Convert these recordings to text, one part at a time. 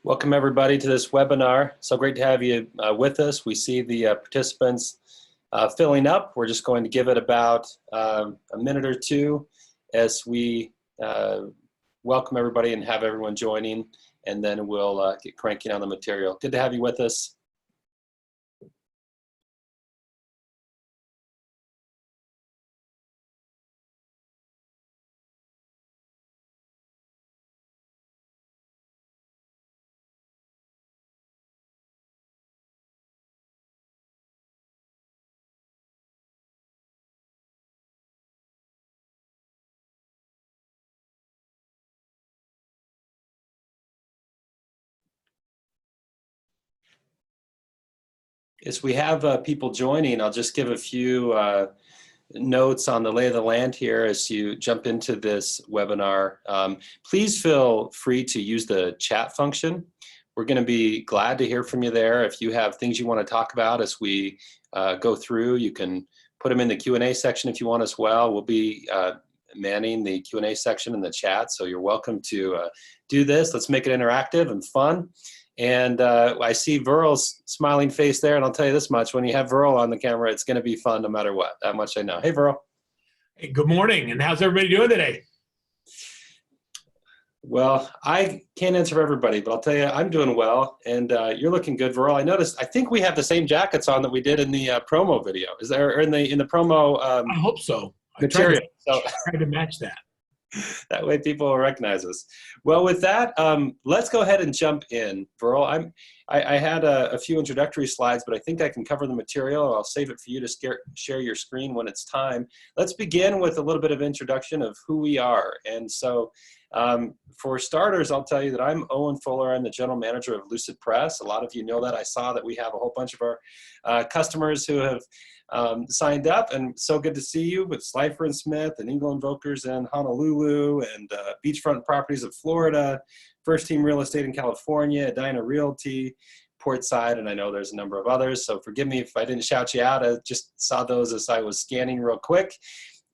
Welcome everybody to this webinar. So great to have you with us. We see the participants filling up. We're just going to give it about a minute or two as we welcome everybody and have everyone joining, and then we'll get cranking on the material. Good to have you with us. As we have people joining, I'll just give a few notes on the lay of the land here as you jump into this webinar. Please feel free to use the chat function. We're going to be glad to hear from you there. If you have things you want to talk about as we go through, you can put them in the Q&A section if you want as well. We'll be manning the Q&A section in the chat, so you're welcome to do this. Let's make it interactive and fun. And I see Verl's smiling face there, and I'll tell you this much, when you have Verl on the camera, it's going to be fun no matter what. That much I know. Hey, Verl. Hey, good morning, and how's everybody doing today? Well, I can't answer for everybody, but I'll tell you, I'm doing well, and you're looking good, Verl. I noticed, I think we have the same jackets on that we did in the promo video. Is there, or in the promo I hope so. material? I tried to match that. That way people will recognize us. Well, with that, let's go ahead and jump in. Verl, I had a few introductory slides, but I think I can cover the material. I'll save it for you to share your screen when it's time. Let's begin with a little bit of introduction of who we are. And so for starters, I'll tell you that I'm Owen Fuller. I'm the general manager of Lucidpress. A lot of you know that. I saw that we have a whole bunch of our customers who have signed up, and so good to see you with Slifer and Smith and England Brokers in Honolulu and Beachfront Properties of Florida, First Team Real Estate in California, Edina Realty, Portside, and I know there's a number of others, so forgive me if I didn't shout you out. I just saw those as I was scanning real quick.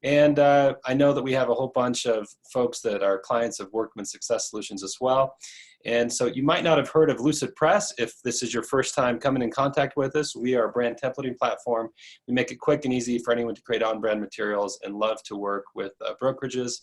And I know that we have a whole bunch of folks that are clients of Workman Success Solutions as well. And so you might not have heard of Lucidpress if this is your first time coming in contact with us. We are a brand templating platform. We make it quick and easy for anyone to create on-brand materials and love to work with brokerages.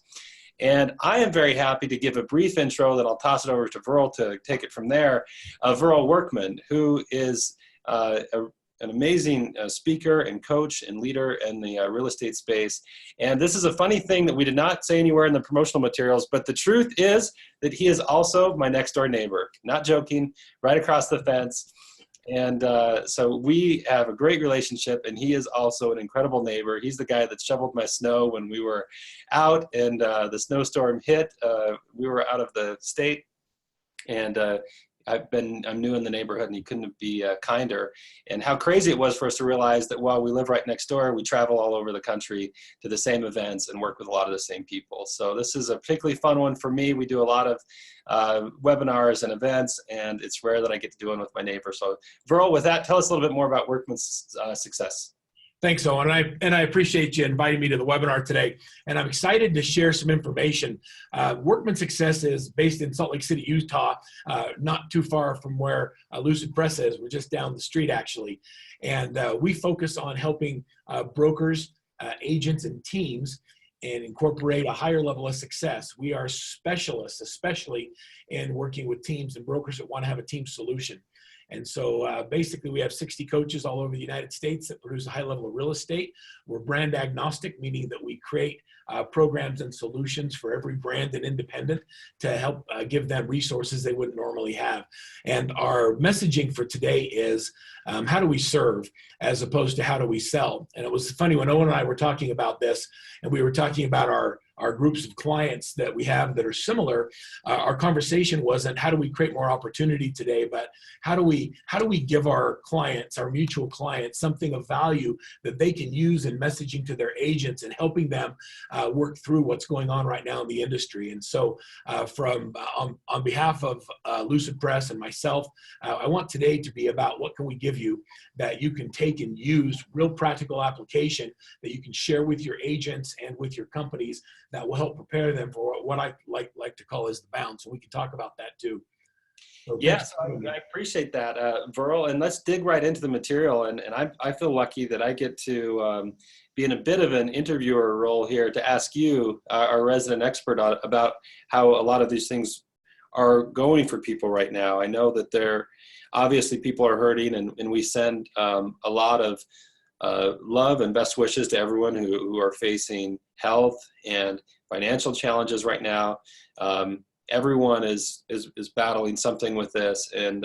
And I am very happy to give a brief intro, then I'll toss it over to Verl to take it from there. Verl Workman, who is an amazing speaker and coach and leader in the real estate space. And this is a funny thing that we did not say anywhere in the promotional materials, but the truth is that he is also my next door neighbor. Not joking, right across the fence. And so we have a great relationship, and he is also an incredible neighbor. He's the guy that shoveled my snow when we were out and the snowstorm hit. We were out of the state, and I'm new in the neighborhood, and he couldn't be kinder. And how crazy it was for us to realize that while we live right next door, we travel all over the country to the same events and work with a lot of the same people. So this is a particularly fun one for me. We do a lot of webinars and events, and it's rare that I get to do one with my neighbor. So Verl, with that, tell us a little bit more about Workman's success. Thanks, Owen. And I appreciate you inviting me to the webinar today. And I'm excited to share some information. Workman Success is based in Salt Lake City, Utah, not too far from where Lucidpress is. We're just down the street, actually. And we focus on helping brokers, agents, and teams and incorporate a higher level of success. We are specialists, especially in working with teams and brokers that want to have a team solution. And so basically we have 60 coaches all over the United States that produce a high level of real estate. We're brand agnostic, meaning that we create programs and solutions for every brand and independent to help give them resources they wouldn't normally have. And our messaging for today is how do we serve as opposed to how do we sell? And it was funny when Owen and I were talking about this, and we were talking about our groups of clients that we have that are similar. Our conversation wasn't how do we create more opportunity today, but how do we give our clients, our mutual clients, something of value that they can use in messaging to their agents and helping them work through what's going on right now in the industry. And so on behalf of Lucidpress and myself, I want today to be about what can we give you that you can take and use, real practical application that you can share with your agents and with your companies that will help prepare them for what I like to call is the bounce. And we can talk about that too. So thanks Yes, for having me. I appreciate that, Verl. And let's dig right into the material. And I feel lucky that I get to be in a bit of an interviewer role here to ask you, our resident expert, about how a lot of these things are going for people right now. I know that obviously people are hurting, and we send a lot of love and best wishes to everyone who are facing health and financial challenges right now. Everyone is battling something with this, and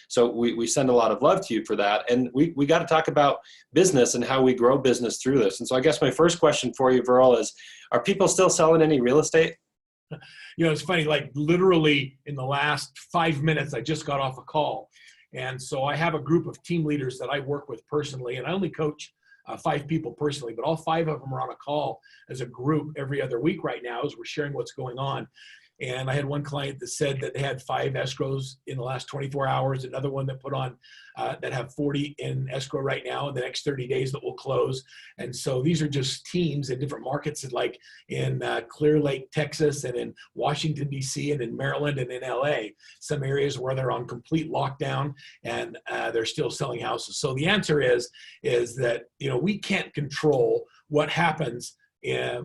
so we send a lot of love to you for that. And we got to talk about business and how we grow business through this. And so I guess my first question for you, Verl, is: are people still selling any real estate? It's funny, like literally in the last 5 minutes, I just got off a call. And so I have a group of team leaders that I work with personally, and I only coach 5 people personally, but all 5 of them are on a call as a group every other week right now as we're sharing what's going on. And I had one client that said that they had 5 escrows in the last 24 hours, another one that put on that have 40 in escrow right now in the next 30 days that will close. And so these are just teams in different markets, like in Clear Lake, Texas, and in Washington, D.C., and in Maryland, and in L.A., some areas where they're on complete lockdown and they're still selling houses. So the answer is that, we can't control what happens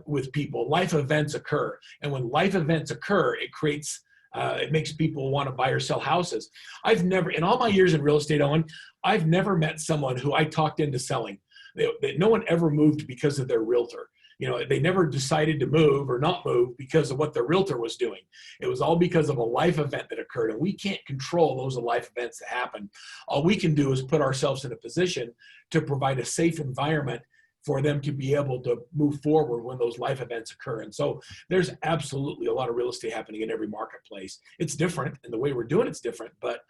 with people. Life events occur, and when life events occur, it makes people want to buy or sell houses. I've never, in all my years in real estate, Owen, I've never met someone who I talked into selling. No one ever moved because of their realtor. They never decided to move or not move because of what their realtor was doing. It was all because of a life event that occurred, and we can't control those life events that happen. All we can do is put ourselves in a position to provide a safe environment for them to be able to move forward when those life events occur. And so there's absolutely a lot of real estate happening in every marketplace. It's different, and the way we're doing it's different. But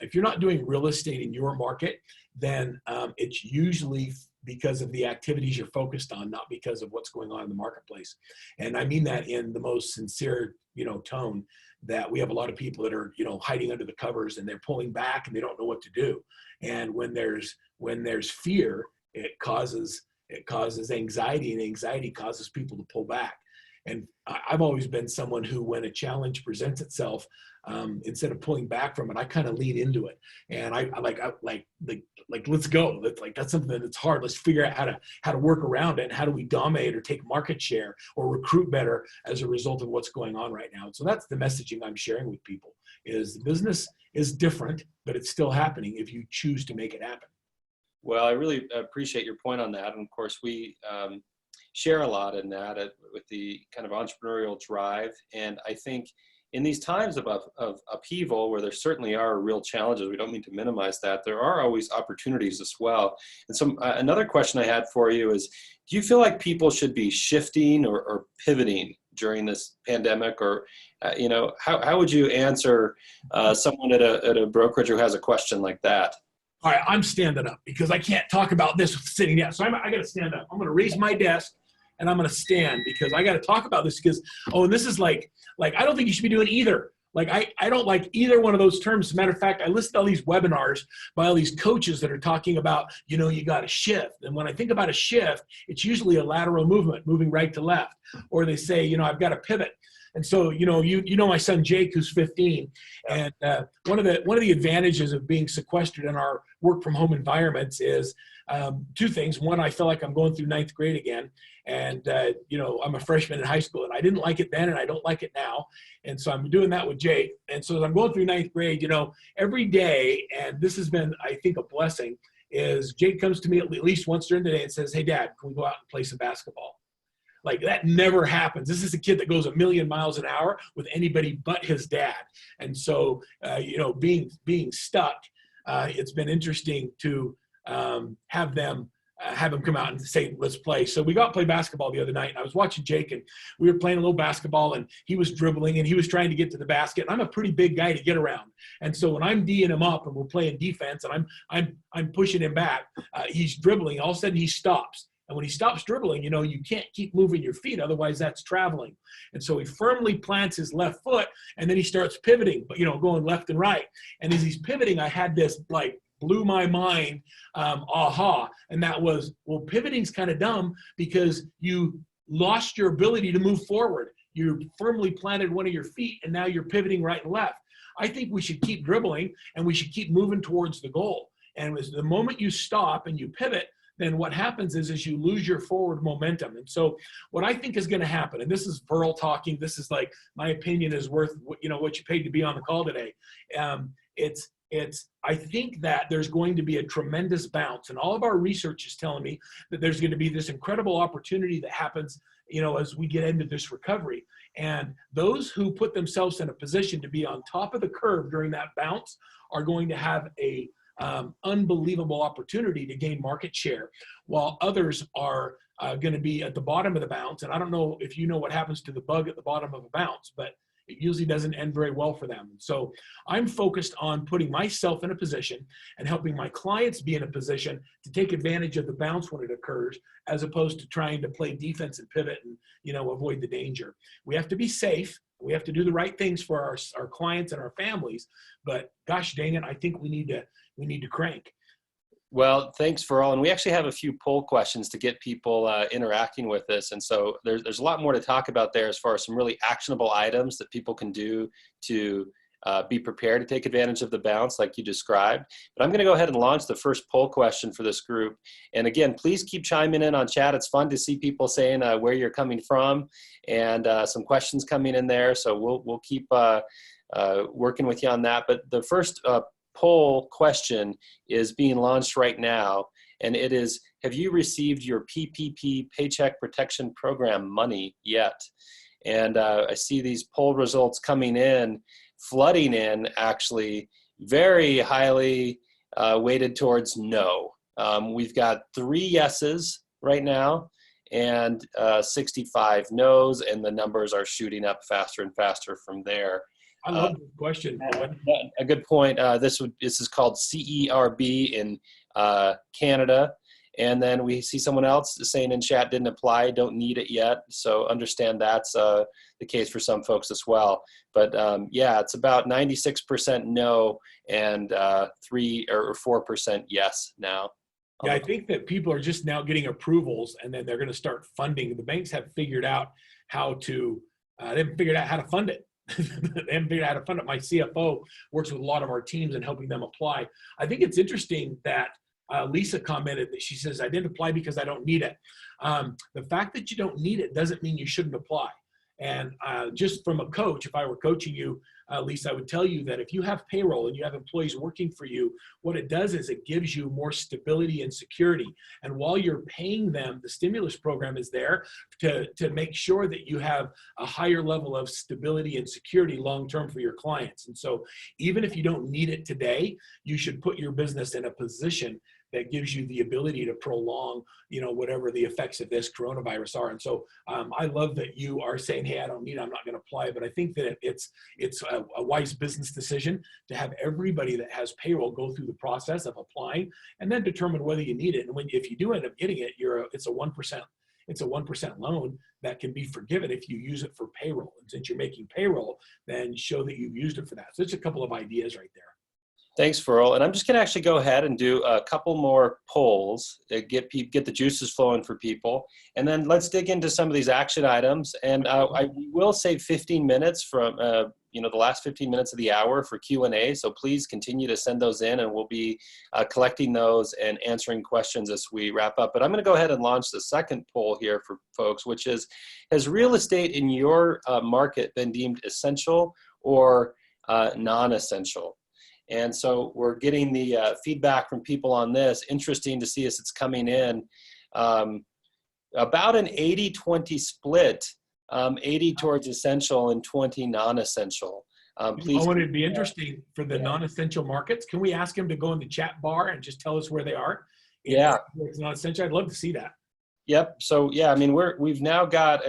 if you're not doing real estate in your market, then it's usually because of the activities you're focused on, not because of what's going on in the marketplace. And I mean that in the most sincere, tone, that we have a lot of people that are, hiding under the covers, and they're pulling back and they don't know what to do. And when there's fear, it causes anxiety, and anxiety causes people to pull back. And I've always been someone who, when a challenge presents itself, instead of pulling back from it, I kind of lean into it. And I let's go. That's something that's hard. Let's figure out how to work around it. And how do we dominate or take market share or recruit better as a result of what's going on right now? And so that's the messaging I'm sharing with people: is the business is different, but it's still happening if you choose to make it happen. Well, I really appreciate your point on that. And of course, we share a lot in that with the kind of entrepreneurial drive. And I think in these times of upheaval, where there certainly are real challenges, we don't mean to minimize that, there are always opportunities as well. And so another question I had for you is: do you feel like people should be shifting or pivoting during this pandemic? Or, how would you answer someone at a brokerage who has a question like that? All right, I'm standing up because I can't talk about this sitting down. So I got to stand up. I'm going to raise my desk and I'm going to stand because I got to talk about this because, and this is like I don't think you should be doing either. I don't like either one of those terms. As a matter of fact, I listen to all these webinars by all these coaches that are talking about, you got to shift. And when I think about a shift, it's usually a lateral movement, moving right to left. Or they say, I've got to pivot. And so, my son Jake, who's 15, and one of the advantages of being sequestered in our work from home environments is 2 things. One, I feel like I'm going through 9th grade again, and I'm a freshman in high school, and I didn't like it then, and I don't like it now. And so I'm doing that with Jake. And so as I'm going through 9th grade, every day, and this has been, I think, a blessing, is Jake comes to me at least once during the day and says, "Hey, Dad, can we go out and play some basketball?" Like, that never happens. This is a kid that goes a million miles an hour with anybody but his dad. And so, being stuck, it's been interesting to have him come out and say, "Let's play." So we got to play basketball the other night, and I was watching Jake, and we were playing a little basketball, and he was dribbling, and he was trying to get to the basket. And I'm a pretty big guy to get around. And so when I'm D'ing him up and we're playing defense and I'm pushing him back, he's dribbling. All of a sudden he stops. And when he stops dribbling, you can't keep moving your feet. Otherwise, that's traveling. And so he firmly plants his left foot, and then he starts pivoting, but, going left and right. And as he's pivoting, I had this, blew my mind, aha. And that was, well, pivoting's kind of dumb because you lost your ability to move forward. You firmly planted one of your feet, and now you're pivoting right and left. I think we should keep dribbling and we should keep moving towards the goal. And the moment you stop and you pivot, then what happens is you lose your forward momentum. And so what I think is going to happen, and this is Verl talking, this is like, my opinion is worth, what you paid to be on the call today. I think that there's going to be a tremendous bounce, and all of our research is telling me that there's going to be this incredible opportunity that happens, as we get into this recovery. And those who put themselves in a position to be on top of the curve during that bounce are going to have a unbelievable opportunity to gain market share, while others are going to be at the bottom of the bounce. And I don't know if you know what happens to the bug at the bottom of a bounce, but it usually doesn't end very well for them. So I'm focused on putting myself in a position and helping my clients be in a position to take advantage of the bounce when it occurs, as opposed to trying to play defense and pivot and, avoid the danger. We have to be safe. We have to do the right things for our clients and our families. But gosh dang it, I think we need to crank. Well, thanks, Verl. And we actually have a few poll questions to get people interacting with this. And so there's a lot more to talk about there as far as some really actionable items that people can do to be prepared to take advantage of the bounce like you described. But I'm going to go ahead and launch the first poll question for this group. And again, please keep chiming in on chat. It's fun to see people saying where you're coming from, and some questions coming in there. So we'll keep working with you on that. But the first poll question is being launched right now, and it is, have you received your PPP Paycheck Protection Program money yet? And I see these poll results coming in, flooding in, actually very highly weighted towards no. We've got 3 yeses right now and 65 no's, and the numbers are shooting up faster and faster from there. I love the question. A good point. This is called CERB in Canada. And then we see someone else saying in chat, didn't apply, don't need it yet. So understand that's the case for some folks as well. But yeah, it's about 96% no and 3 or 4% yes now. Yeah, I think that people are just now getting approvals, and then they're going to start funding. The banks have figured out how to, they haven't figured out how to fund it. They haven't figured out how to fund it. My CFO works with a lot of our teams and helping them apply. I think it's interesting that Lisa commented that she says, I didn't apply because I don't need it. The fact that you don't need it doesn't mean you shouldn't apply. And just from a coach, if I were coaching you, Lisa, I would tell you that if you have payroll and you have employees working for you, what it does is it gives you more stability and security. And while you're paying them, the stimulus program is there to make sure that you have a higher level of stability and security long-term for your clients. And so even if you don't need it today, you should put your business in a position that gives you the ability to prolong, whatever the effects of this coronavirus are. And so I love that you are saying, hey, I don't need it, I'm not going to apply. But I think that it's a wise business decision to have everybody that has payroll go through the process of applying and then determine whether you need it. And if you do end up getting it, it's a 1% loan that can be forgiven if you use it for payroll. And since you're making payroll, then show that you've used it for that. So it's a couple of ideas right there. Thanks, Verl. And I'm just going to actually go ahead and do a couple more polls to get the juices flowing for people. And then let's dig into some of these action items. And I will save 15 minutes from, the last 15 minutes of the hour for Q&A. So please continue to send those in, and we'll be collecting those and answering questions as we wrap up. But I'm going to go ahead and launch the second poll here for folks, which is, has real estate in your market been deemed essential or non-essential? And so we're getting the feedback from people on this. Interesting to see as it's coming in. About an 80-20 split, 80 towards essential and 20 non-essential. Please. Owen, it'd be interesting for the non-essential markets. Can we ask him to go in the chat bar and just tell us where they are? Yeah. It's not essential. I'd love to see that. Yep. So yeah, I mean, we've now got,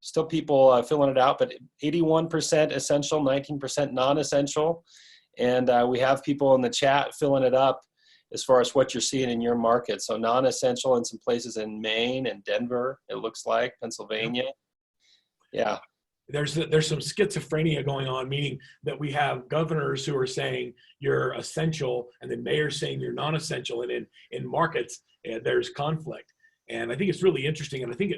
still people filling it out, but 81% essential, 19% non-essential. And we have people in the chat filling it up as far as what you're seeing in your market. So non-essential in some places in Maine and Denver, it looks like, Pennsylvania. Yeah. There's some schizophrenia going on, meaning that we have governors who are saying you're essential and then mayors saying you're non-essential. And in markets, there's conflict. And I think it's really interesting. And I think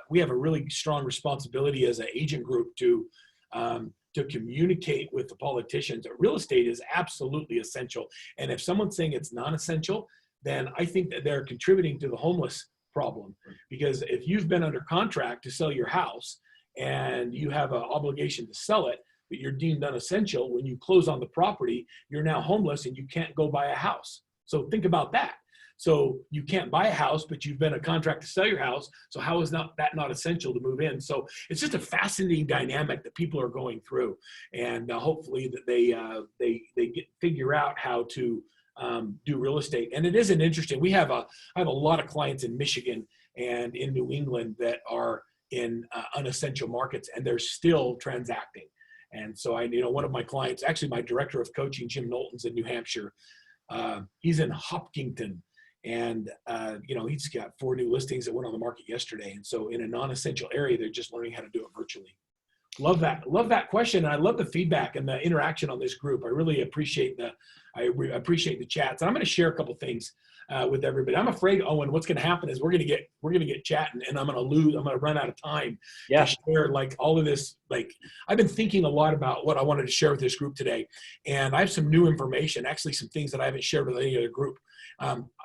we have a really strong responsibility as an agent group to to communicate with the politicians that real estate is absolutely essential. And if someone's saying it's non-essential, then I think that they're contributing to the homeless problem. Because if you've been under contract to sell your house and you have an obligation to sell it, but you're deemed unessential, when you close on the property, you're now homeless and you can't go buy a house. So think about that. So you can't buy a house, but you've been a contract to sell your house. So how is that not essential to move in? So it's just a fascinating dynamic that people are going through, and hopefully that they figure out how to do real estate. And it is an interesting. I have a lot of clients in Michigan and in New England that are in unessential markets, and they're still transacting. And so one of my clients, actually my director of coaching, Jim Knowlton's in New Hampshire. He's in Hopkinton. And, he's got 4 new listings that went on the market yesterday. And so in a non-essential area, they're just learning how to do it virtually. Love that question. And I love the feedback and the interaction on this group. I really appreciate appreciate the chats. And I'm going to share a couple things with everybody. I'm afraid, Owen, what's going to happen is we're going to get chatting, and I'm going to run out of time to share like all of this. Like, I've been thinking a lot about what I wanted to share with this group today. And I have some new information, actually some things that I haven't shared with any other group.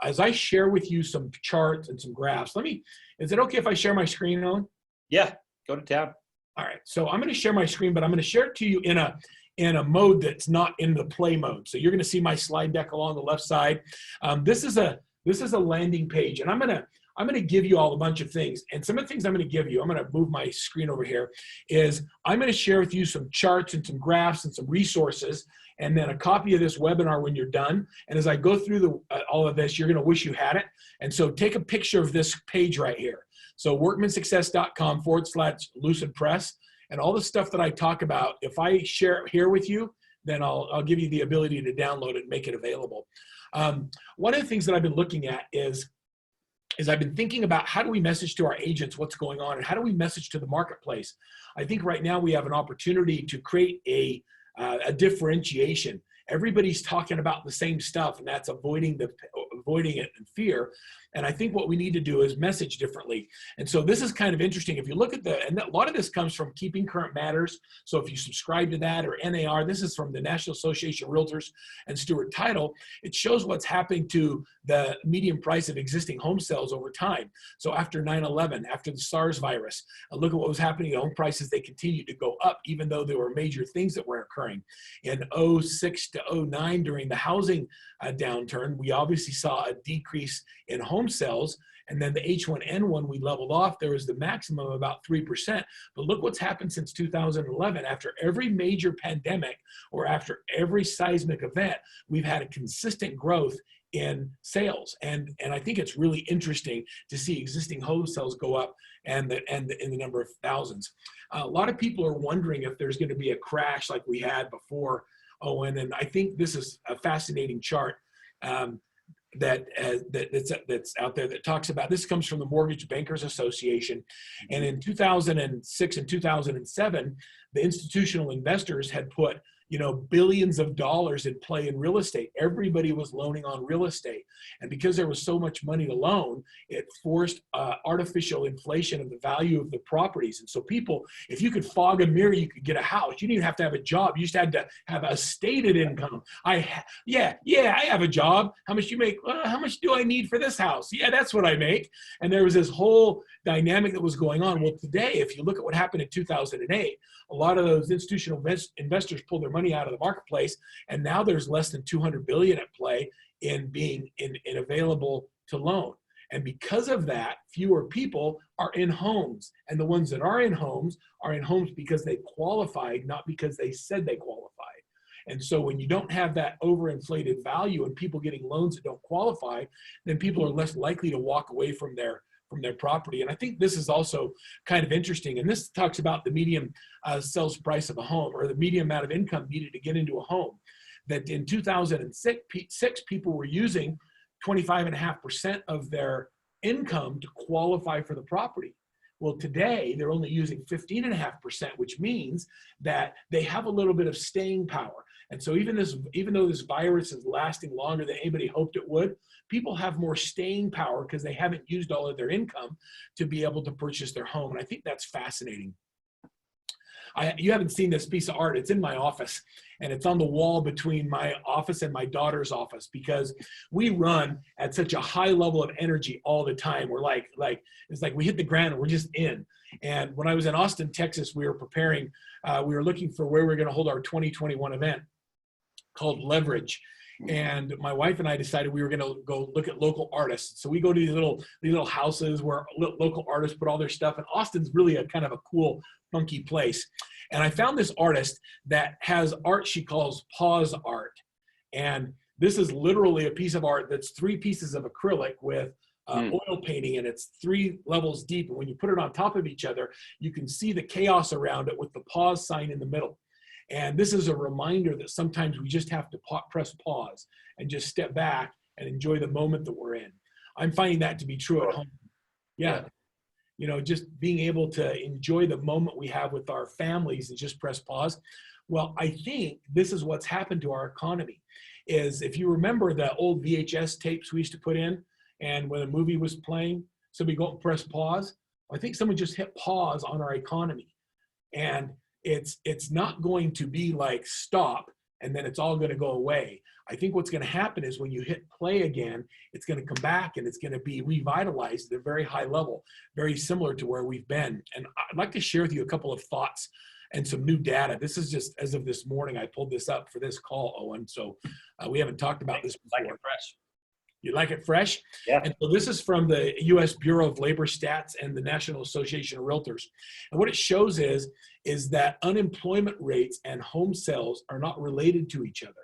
As I share with you some charts and some graphs, is it okay if I share my screen, Owen? Yeah, go to tab. All right, so I'm going to share my screen, but I'm going to share it to you in a mode that's not in the play mode. So you're going to see my slide deck along the left side. This is a landing page, and I'm going to give you all a bunch of things. And some of the things I'm going to give you, I'm going to move my screen over here, is I'm going to share with you some charts and some graphs and some resources, and then a copy of this webinar when you're done. And as I go through all of this, you're going to wish you had it. And so take a picture of this page right here. So workmansuccess.com/Lucidpress. And all the stuff that I talk about, if I share it here with you, then I'll give you the ability to download it and make it available. One of the things that I've been looking at is I've been thinking about how do we message to our agents what's going on, and how do we message to the marketplace. I think right now we have an opportunity to create a differentiation. Everybody's talking about the same stuff, and that's avoiding it in fear. And I think what we need to do is message differently. And so this is kind of interesting. If you look at and a lot of this comes from Keeping Current Matters. So if you subscribe to that, or NAR, this is from the National Association of Realtors and Stewart Title. It shows what's happening to the median price of existing home sales over time. So after 9/11, after the SARS virus, look at what was happening to home prices. They continued to go up, even though there were major things that were occurring. In 06 to 09, during the housing downturn, we obviously saw a decrease in home sales, and then the H1N1 we leveled off. There was the maximum of about 3%. But look what's happened since 2011. After every major pandemic, or after every seismic event, we've had a consistent growth in sales, and I think it's really interesting to see existing home sales go up, and in the number of thousands. A lot of people are wondering if there's going to be a crash like we had before, Owen, and I think this is a fascinating chart that's out there that talks about. This comes from the Mortgage Bankers Association, and in 2006 and 2007, the institutional investors had put billions of dollars in play in real estate. Everybody was loaning on real estate. And because there was so much money to loan, it forced artificial inflation of the value of the properties. And so people, if you could fog a mirror, you could get a house. You didn't even have to have a job. You just had to have a stated income. I have a job. How much do you make? How much do I need for this house? Yeah, that's what I make. And there was this whole dynamic that was going on. Well, today, if you look at what happened in 2008, a lot of those institutional investors pulled their money out of the marketplace, and now there's less than 200 billion at play in being available to loan. And because of that, fewer people are in homes, and the ones that are in homes because they qualified, not because they said they qualified. And so when you don't have that overinflated value and people getting loans that don't qualify, then people are less likely to walk away from their property. And I think this is also kind of interesting. And this talks about the median sales price of a home, or the median amount of income needed to get into a home. That in 2006, people were using 25.5% of their income to qualify for the property. Well, today they're only using 15.5%, which means that they have a little bit of staying power. And so even though this virus is lasting longer than anybody hoped it would, people have more staying power because they haven't used all of their income to be able to purchase their home. And I think that's fascinating. You haven't seen this piece of art. It's in my office, and it's on the wall between my office and my daughter's office, because we run at such a high level of energy all the time. We're like it's like we hit the ground and we're just in. And when I was in Austin, Texas, we were preparing, we were looking for where we were going to hold our 2021 event called Leverage. And my wife and I decided we were going to go look at local artists. So we go to these little houses where local artists put all their stuff. And Austin's really a kind of a cool, funky place. And I found this artist that has art she calls pause art. And this is literally a piece of art that's 3 pieces of acrylic with oil painting, and it's 3 levels deep. And when you put it on top of each other, you can see the chaos around it with the pause sign in the middle. And this is a reminder that sometimes we just have to press pause and just step back and enjoy the moment that we're in. I'm finding that to be true at home. Yeah. You know, just being able to enjoy the moment we have with our families and just press pause. Well, I think this is what's happened to our economy. Is if you remember the old VHS tapes we used to put in, and when a movie was playing, somebody go and press pause. I think someone just hit pause on our economy. And it's not going to be like stop and then it's all going to go away. I think what's going to happen is when you hit play again, it's going to come back and it's going to be revitalized at a very high level, very similar to where we've been. And I'd like to share with you a couple of thoughts and some new data. This is just as of this morning. I pulled this up for this call, Owen. So we haven't talked about this before. Like it fresh. You like it fresh? Yeah. And so this is from the U.S. Bureau of Labor Stats and the National Association of Realtors. And what it shows is that unemployment rates and home sales are not related to each other.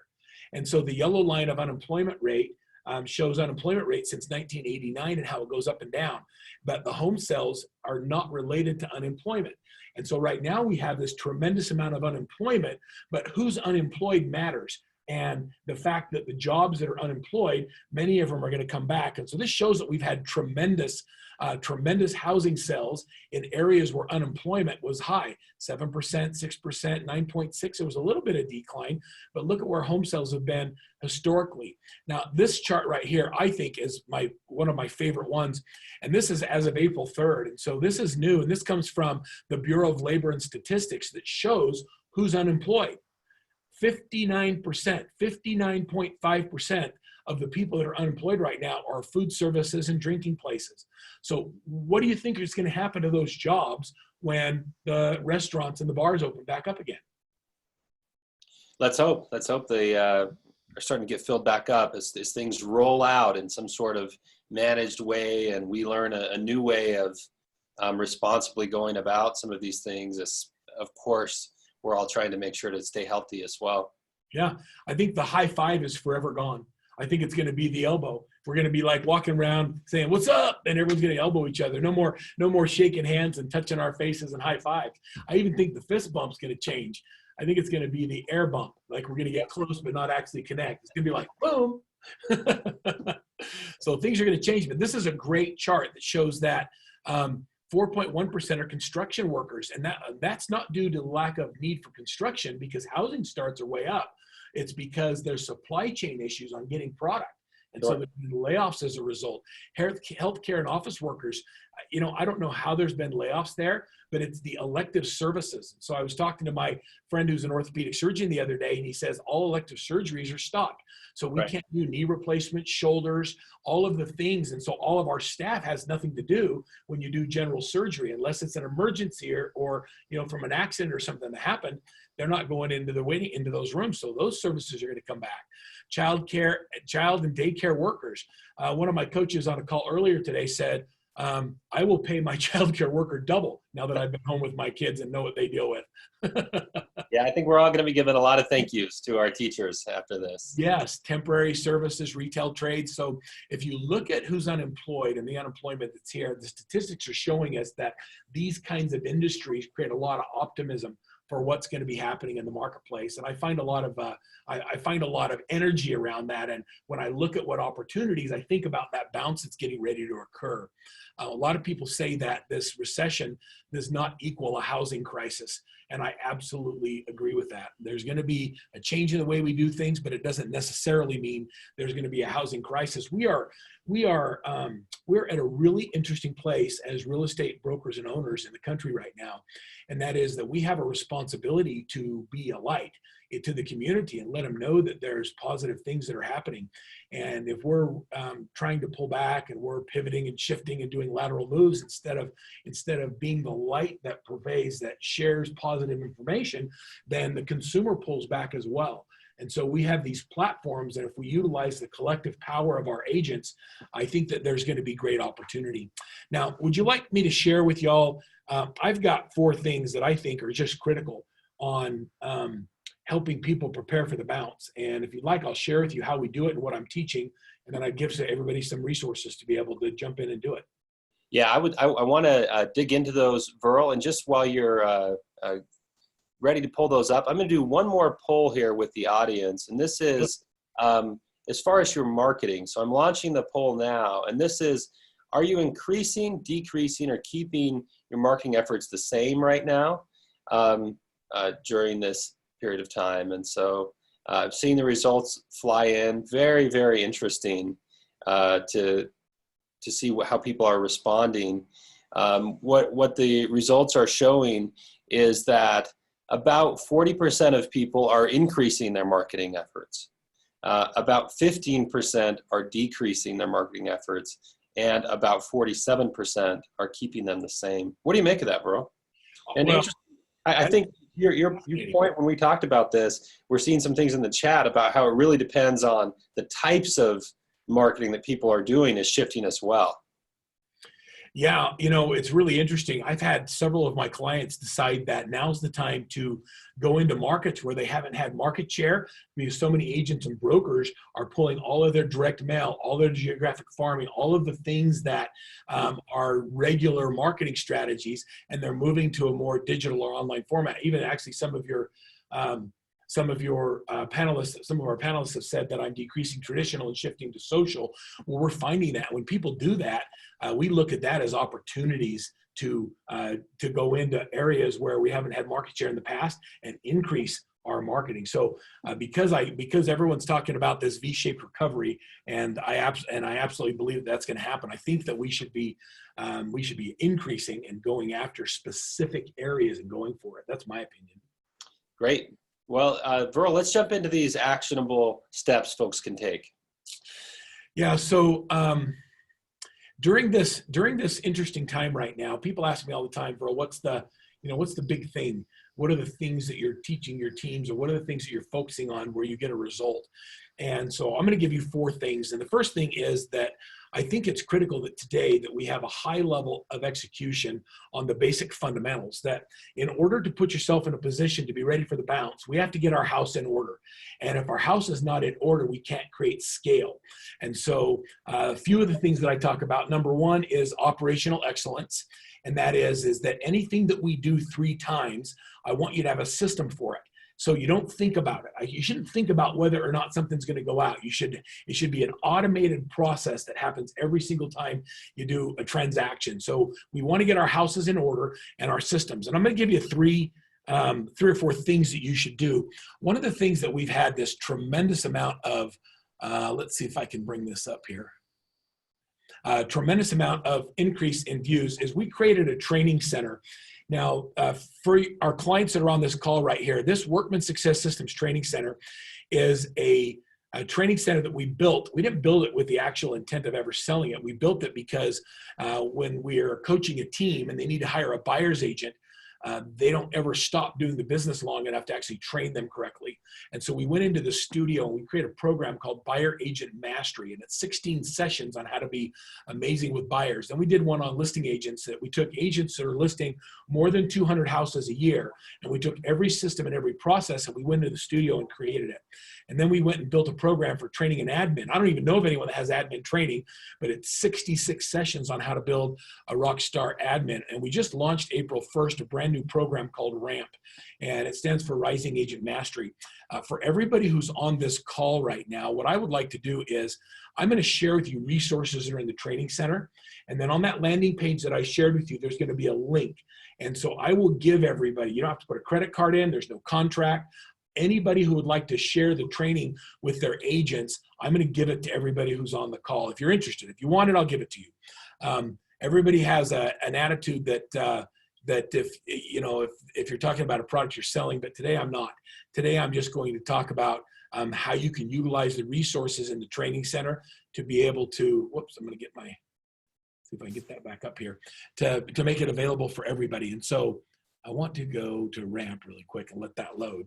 And so the yellow line of unemployment rate shows unemployment rate since 1989 and how it goes up and down. But the home sales are not related to unemployment. And so right now we have this tremendous amount of unemployment, but who's unemployed matters. And the fact that the jobs that are unemployed, many of them are going to come back. And so this shows that we've had tremendous housing sales in areas where unemployment was high, 7%, 6%, 9.6. It was a little bit of decline, but look at where home sales have been historically. Now, this chart right here, I think is one of my favorite ones. And this is as of April 3rd. And so this is new. And this comes from the Bureau of Labor and Statistics that shows who's unemployed. 59%, 59.5% of the people that are unemployed right now are food services and drinking places. So what do you think is going to happen to those jobs when the restaurants and the bars open back up again? Let's hope they are starting to get filled back up as things roll out in some sort of managed way, and we learn a new way of responsibly going about some of these things. Of course, we're all trying to make sure to stay healthy as well. Yeah, I think the high five is forever gone. I think it's going to be the elbow. We're going to be like walking around saying, "What's up?" and everyone's going to elbow each other. No more shaking hands and touching our faces and high fives. I even think the fist bump's going to change. I think it's going to be the air bump. Like we're going to get close but not actually connect. It's going to be like, boom. So things are going to change. But this is a great chart that shows that 4.1% are construction workers. And that's not due to lack of need for construction because housing starts are way up. It's because there's supply chain issues on getting product. And so there's been layoffs as a result. Healthcare and office workers, I don't know how there's been layoffs there, but it's the elective services. So I was talking to my friend who's an orthopedic surgeon the other day, and he says all elective surgeries are stopped. So we can't do knee replacements, shoulders, all of the things. And so all of our staff has nothing to do when you do general surgery, unless it's an emergency or from an accident or something that happened. They're not going into those rooms. So those services are going to come back. Child and daycare workers. One of my coaches on a call earlier today said, I will pay my childcare worker double now that I've been home with my kids and know what they deal with. Yeah, I think we're all going to be giving a lot of thank yous to our teachers after this. Yes, temporary services, retail trade. So if you look at who's unemployed and the unemployment that's here, the statistics are showing us that these kinds of industries create a lot of optimism for what's going to be happening in the marketplace. And I find a lot of energy around that. And when I look at what opportunities, I think about that bounce that's getting ready to occur. A lot of people say that this recession does not equal a housing crisis. And I absolutely agree with that. There's going to be a change in the way we do things, but it doesn't necessarily mean there's going to be a housing crisis. We're at a really interesting place as real estate brokers and owners in the country right now. And that is that we have a responsibility to be a light to the community and let them know that there's positive things that are happening. And if we're trying to pull back and we're pivoting and shifting and doing lateral moves instead of being the light that pervades, that shares positive information, then the consumer pulls back as well. And so we have these platforms that if we utilize the collective power of our agents, I think that there's going to be great opportunity. Now, would you like me to share with y'all? I've got 4 things that I think are just critical on helping people prepare for the bounce. And if you'd like, I'll share with you how we do it and what I'm teaching. And then I give everybody some resources to be able to jump in and do it. Yeah, I want to dig into those, Verl. And just while you're ready to pull those up, I'm going to do one more poll here with the audience. And this is as far as your marketing. So I'm launching the poll now. And this is, are you increasing, decreasing, or keeping your marketing efforts the same right now during this period of time? And so I've seen the results fly in. Very, very interesting to see how people are responding. What the results are showing is that about 40% of people are increasing their marketing efforts. About 15% are decreasing their marketing efforts, and about 47% are keeping them the same. What do you make of that, Verl? And well, I think your point when we talked about this, we're seeing some things in the chat about how it really depends on the types of marketing that people are doing is shifting as well. Yeah, it's really interesting. I've had several of my clients decide that now's the time to go into markets where they haven't had market share, because so many agents and brokers are pulling all of their direct mail, all their geographic farming, all of the things that are regular marketing strategies, and they're moving to a more digital or online format. Even actually some of our panelists have said that I'm decreasing traditional and shifting to social. Well, we're finding that when people do that, we look at that as opportunities to go into areas where we haven't had market share in the past and increase our marketing. So because everyone's talking about this V-shaped recovery, and I absolutely believe that's going to happen, I think that we should be increasing and going after specific areas and going for it. That's my opinion. Great. Well, Verl, let's jump into these actionable steps folks can take. Yeah. So during this interesting time right now, people ask me all the time, Verl, what's the big thing? What are the things that you're teaching your teams, or what are the things that you're focusing on where you get a result? And so I'm going to give you 4 things. And the first thing is that I think it's critical that today that we have a high level of execution on the basic fundamentals, that in order to put yourself in a position to be ready for the bounce, we have to get our house in order. And if our house is not in order, we can't create scale. And so a few of the things that I talk about, number 1 is operational excellence. And that is that anything that we do 3 times, I want you to have a system for it. So you don't think about it. You shouldn't think about whether or not something's going to go out. It should be an automated process that happens every single time you do a transaction. So we want to get our houses in order and our systems. And I'm going to give you 3 or 4 things that you should do. One of the things that we've had this tremendous amount of, let's see if I can bring this up here. Tremendous amount of increase in views is we created a training center. Now, for our clients that are on this call right here, this Workman Success Systems Training Center is a training center that we built. We didn't build it with the actual intent of ever selling it. We built it because when we're coaching a team and they need to hire a buyer's agent, they don't ever stop doing the business long enough to actually train them correctly. And so we went into the studio and we created a program called Buyer Agent Mastery, and it's 16 sessions on how to be amazing with buyers. And we did one on listing agents, that we took agents that are listing more than 200 houses a year, and we took every system and every process and we went into the studio and created it. And then we went and built a program for training and admin. I don't even know of anyone that has admin training, but it's 66 sessions on how to build a rock star admin. And we just launched April 1st a brand brand new program called RAMP, and it stands for Rising Agent Mastery. For everybody who's on this call right now, what I would like to do is I'm going to share with you resources that are in the training center. And then on that landing page that I shared with you, there's going to be a link. And so I will give everybody, you don't have to put a credit card in, there's no contract. Anybody who would like to share the training with their agents, I'm going to give it to everybody who's on the call. If you're interested, if you want it, I'll give it to you. Everybody has an attitude that if you're talking about a product you're selling, but today I'm not. Today I'm just going to talk about how you can utilize the resources in the training center to be able to, whoops, I'm going to get my, see if I can get that back up here, to make it available for everybody. And so I want to go to RAMP really quick and let that load.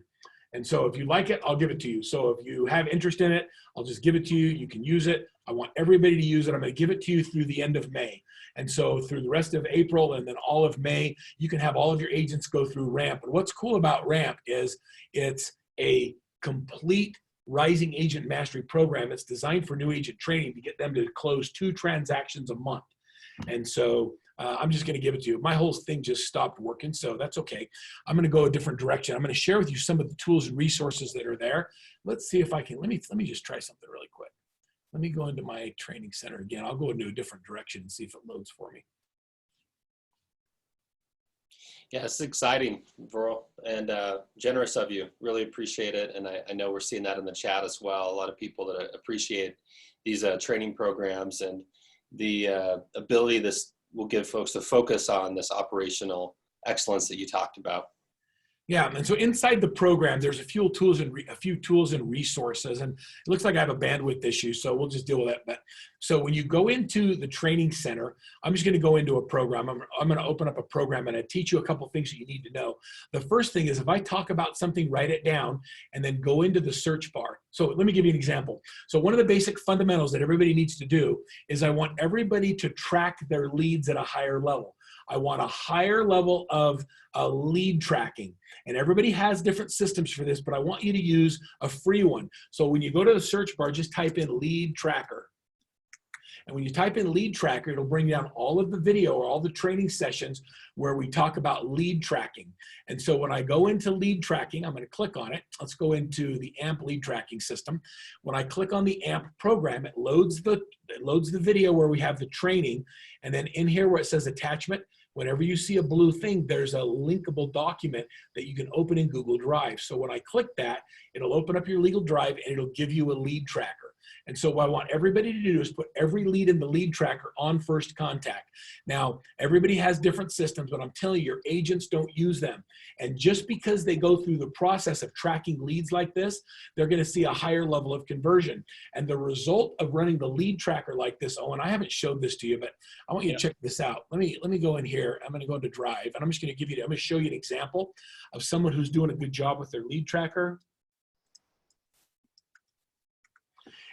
And so if you like it, I'll give it to you. So if you have interest in it, I'll just give it to you. You can use it. I want everybody to use it. I'm going to give it to you through the end of May. And so through the rest of April and then all of May, you can have all of your agents go through RAMP. And what's cool about RAMP is it's a complete Rising Agent Mastery program. It's designed for new agent training to get them to close 2 transactions a month. And so I'm just going to give it to you. My whole thing just stopped working, so that's okay. I'm going to go a different direction. I'm going to share with you some of the tools and resources that are there. Let's see if I can, let me just try something really quick. Let me go into my training center again. I'll go into a different direction and see if it loads for me. Yeah, it's exciting, Verl, and generous of you. Really appreciate it. And I know we're seeing that in the chat as well. A lot of people that appreciate these training programs and the ability this will give folks to focus on this operational excellence that you talked about. Yeah, and so inside the program, there's a few tools and resources, and it looks like I have a bandwidth issue, so we'll just deal with that. But so when you go into the training center, I'm just going to go into a program. I'm going to open up a program, and I teach you a couple things that you need to know. The first thing is if I talk about something, write it down, and then go into the search bar. So let me give you an example. So one of the basic fundamentals that everybody needs to do is I want everybody to track their leads at a higher level. I want a higher level of lead tracking. And everybody has different systems for this, but I want you to use a free one. So when you go to the search bar, just type in lead tracker. And when you type in lead tracker, it'll bring down all of the video or all the training sessions where we talk about lead tracking. And so when I go into lead tracking, I'm going to click on it. Let's go into the AMP lead tracking system. When I click on the AMP program, it loads the video where we have the training. And then in here where it says attachment, whenever you see a blue thing, there's a linkable document that you can open in Google Drive. So when I click that, it'll open up your Google Drive and it'll give you a lead tracker. And so what I want everybody to do is put every lead in the lead tracker on first contact. Now, everybody has different systems, but I'm telling you, your agents don't use them. And just because they go through the process of tracking leads like this, they're going to see a higher level of conversion. And the result of running the lead tracker like this, Owen, I haven't showed this to you, but I want you to check this out. Let me go in here. I'm going to go into Drive, and I'm just going to I'm going to show you an example of someone who's doing a good job with their lead tracker.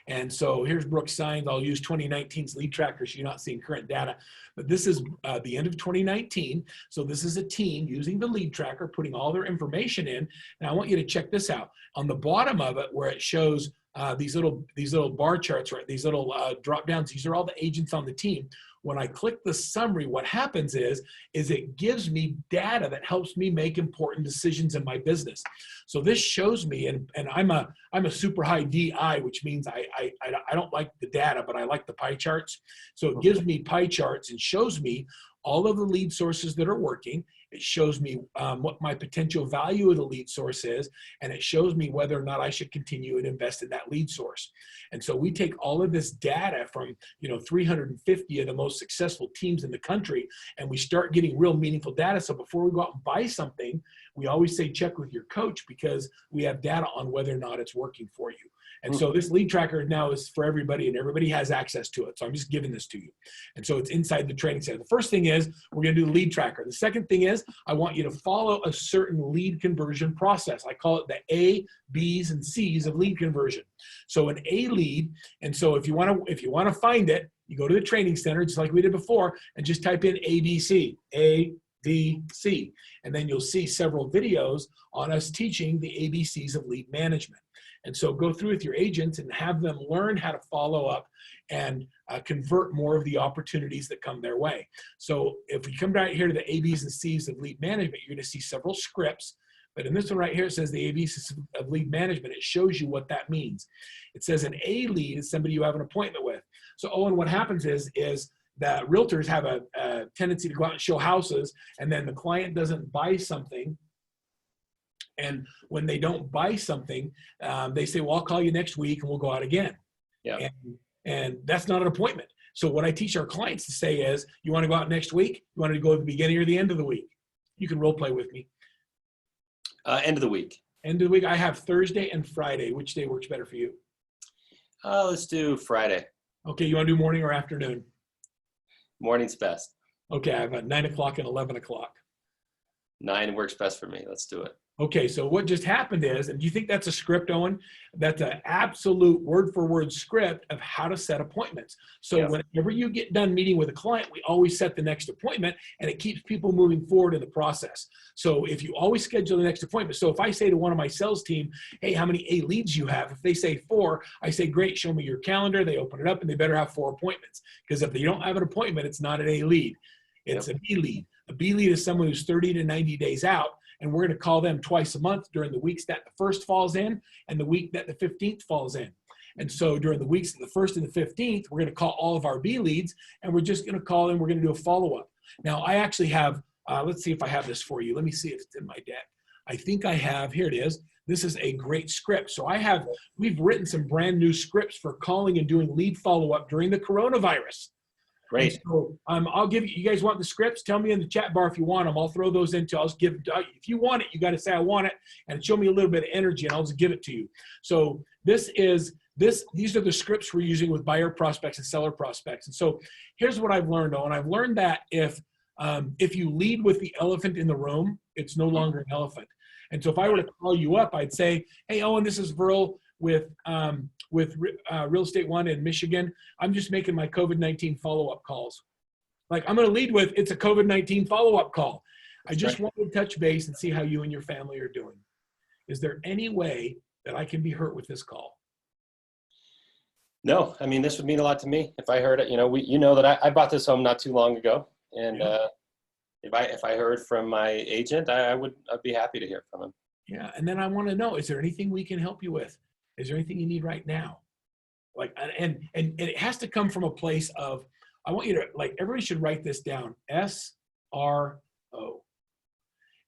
And so here's Brooks Signs. I'll use 2019's lead tracker so you're not seeing current data. But this is the end of 2019. So this is a team using the lead tracker, putting all their information in. Now I want you to check this out. On the bottom of it where it shows these little bar charts, right? These little drop downs, these are all the agents on the team. When I click the summary, what happens is it gives me data that helps me make important decisions in my business. So this shows me, and I'm a super high DI, which means I don't like the data, but I like the pie charts. So it gives me pie charts and shows me all of the lead sources that are working. It shows me what my potential value of the lead source is, and it shows me whether or not I should continue and invest in that lead source. And so we take all of this data from 350 of the most successful teams in the country, and we start getting real meaningful data. So before we go out and buy something, we always say check with your coach because we have data on whether or not it's working for you. And so this lead tracker now is for everybody, and everybody has access to it. So I'm just giving this to you. And so it's inside the training center. The first thing is we're going to do the lead tracker. The second thing is I want you to follow a certain lead conversion process. I call it the A, B's, and C's of lead conversion. So an A lead, and so if you want to find it, you go to the training center, just like we did before, and just type in ABC, A, B, C. And then you'll see several videos on us teaching the ABCs of lead management. And so go through with your agents and have them learn how to follow up and convert more of the opportunities that come their way. So if we come down here to the ABs and Cs of lead management, you're going to see several scripts. But in this one right here, it says the ABs of lead management. It shows you what that means. It says an A lead is somebody you have an appointment with. So Owen, what happens is that realtors have a tendency to go out and show houses, and then the client doesn't buy something. And when they don't buy something, they say, well, I'll call you next week and we'll go out again. Yeah. And that's not an appointment. So what I teach our clients to say is, you want to go out next week? You want to go at the beginning or the end of the week? You can role play with me. End of the week. End of the week. I have Thursday and Friday. Which day works better for you? Let's do Friday. Okay. You want to do morning or afternoon? Morning's best. Okay. I have 9 o'clock and 11 o'clock. 9 works best for me. Let's do it. Okay, so what just happened is, and do you think that's a script, Owen? That's an absolute word-for-word script of how to set appointments. So Yeah. whenever you get done meeting with a client, we always set the next appointment, and it keeps people moving forward in the process. So if you always schedule the next appointment, so if I say to one of my sales team, hey, how many A leads you have? If they say 4, I say, great, show me your calendar. They open it up, and they better have 4 appointments. Because if they don't have an appointment, it's not an A lead. It's a B lead. A B lead is someone who's 30 to 90 days out. And we're going to call them twice a month during the weeks that the 1st falls in and the week that the 15th falls in. And so during the weeks of the 1st and the 15th, we're going to call all of our B leads, and we're just going to call them. We're going to do a follow-up. Now, I actually have, let's see if I have this for you. Let me see if it's in my deck. I think I have, here it is. This is a great script. So we've written some brand new scripts for calling and doing lead follow-up during the coronavirus. Great. So, I'll give you guys want the scripts? Tell me in the chat bar if you want them. I'll throw those into, I'll just give, if you want it, you got to say, I want it, and show me a little bit of energy, and I'll just give it to you. So these are the scripts we're using with buyer prospects and seller prospects. And so here's what I've learned, Owen. I've learned that if you lead with the elephant in the room, it's no longer an elephant. And so if I were to call you up, I'd say, hey, Owen, this is Verl with Real Estate One in Michigan. I'm just making my COVID-19 follow-up calls. Like, I'm going to lead with, it's a COVID-19 follow-up call. I just want to touch base and see how you and your family are doing. Is there any way that I can be hurt with this call? No, I mean, this would mean a lot to me if I heard it. You know that I bought this home not too long ago, and if I heard from my agent, I'd be happy to hear from him. Yeah, and then I want to know, is there anything we can help you with? Is there anything you need right now? Like, and it has to come from a place of, I want you to, like, everybody should write this down, SRO.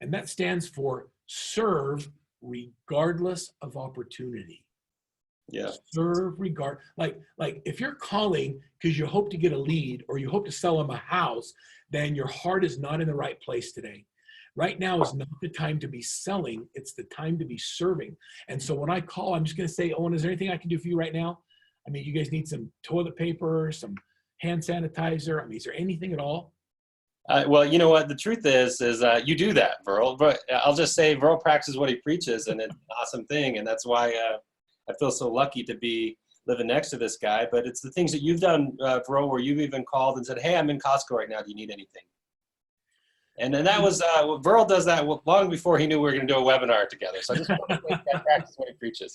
And that stands for serve regardless of opportunity. Yeah. Serve regard, like if you're calling because you hope to get a lead or you hope to sell them a house, then your heart is not in the right place today. Right now is not the time to be selling. It's the time to be serving. And so when I call, I'm just going to say, Owen, is there anything I can do for you right now? I mean, you guys need some toilet paper, some hand sanitizer. I mean, is there anything at all? Well, you know what? The truth is you do that, Verl. But I'll just say Verl practices what he preaches, and it's an awesome thing. And that's why I feel so lucky to be living next to this guy. But it's the things that you've done, Verl, where you've even called and said, hey, I'm in Costco right now. Do you need anything? And then that was, Verl does that long before he knew we were going to do a webinar together. So I just want to make that practice what he preaches.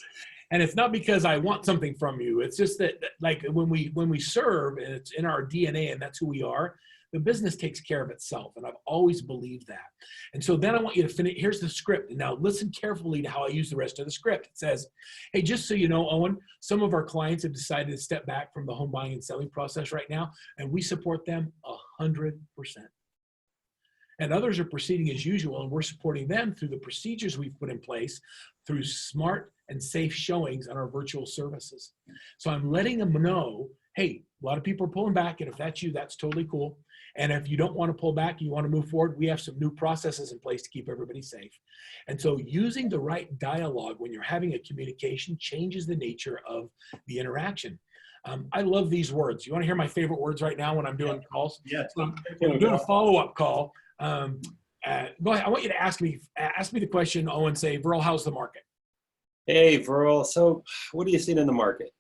And it's not because I want something from you. It's just that, like, when we serve, and it's in our DNA, and that's who we are, the business takes care of itself. And I've always believed that. And so then I want you to finish. Here's the script. And now listen carefully to how I use the rest of the script. It says, hey, just so you know, Owen, some of our clients have decided to step back from the home buying and selling process right now, and we support them 100%. And others are proceeding as usual, and we're supporting them through the procedures we've put in place through smart and safe showings on our virtual services. So I'm letting them know, hey, a lot of people are pulling back, and if that's you, that's totally cool. And if you don't want to pull back, you want to move forward, we have some new processes in place to keep everybody safe. And so using the right dialogue when you're having a communication changes the nature of the interaction. I love these words. You want to hear my favorite words right now when I'm doing calls? Yes. So I'm doing a follow-up call. Go ahead. I want you to ask me the question, Owen. Say, Verl, how's the market? Hey, Verl. So what are you seeing in the market?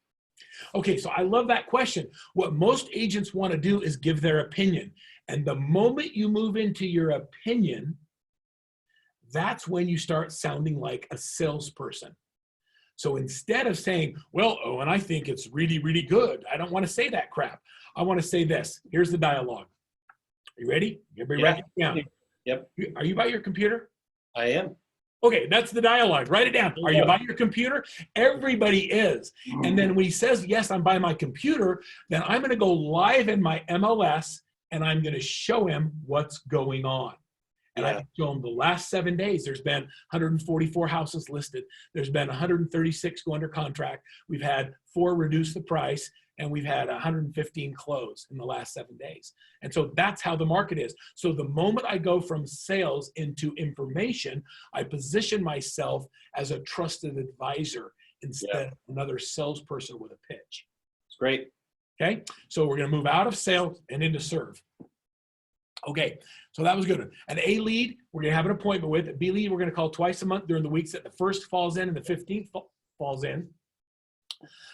Okay, so I love that question. What most agents want to do is give their opinion. And the moment you move into your opinion, that's when you start sounding like a salesperson. So instead of saying, well, Owen, I think it's really, really good, I don't want to say that crap. I want to say this. Here's the dialogue. You ready? Everybody write it down. Yep. Are you by your computer? I am. Okay, that's the dialogue. Write it down. Are you by your computer? Everybody is. And then when he says, yes, I'm by my computer, then I'm going to go live in my MLS and I'm going to show him what's going on. And I can show him the last 7 days. There's been 144 houses listed. There's been 136 go under contract. We've had 4 reduce the price, and we've had 115 close in the last 7 days. And so that's how the market is. So the moment I go from sales into information, I position myself as a trusted advisor instead of another salesperson with a pitch. It's great. Okay, so we're going to move out of sales and into serve. Okay, so that was good. An A lead, we're going to have an appointment with. A B lead, we're going to call twice a month during the weeks that the 1st falls in and the 15th falls in.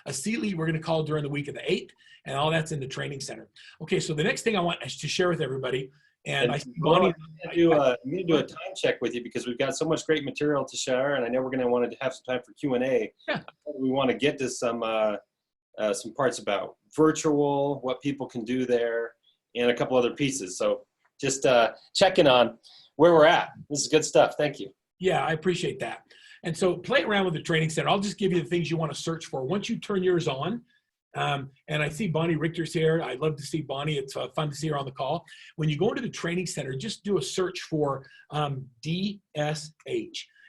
A C lead, we're going to call during the week of the 8th, and all that's in the training center. Okay, so the next thing I want to share with everybody, and I see Bonnie. I'm going to do a time check with you because we've got so much great material to share, and I know we're going to want to have some time for Q&A. Yeah. We want to get to some parts about virtual, what people can do there, and a couple other pieces. So just checking on where we're at. This is good stuff. Thank you. Yeah, I appreciate that. And so play around with the training center. I'll just give you the things you want to search for. Once you turn yours on, and I see Bonnie Richter's here. I'd love to see Bonnie. It's fun to see her on the call. When you go into the training center, just do a search for DSH,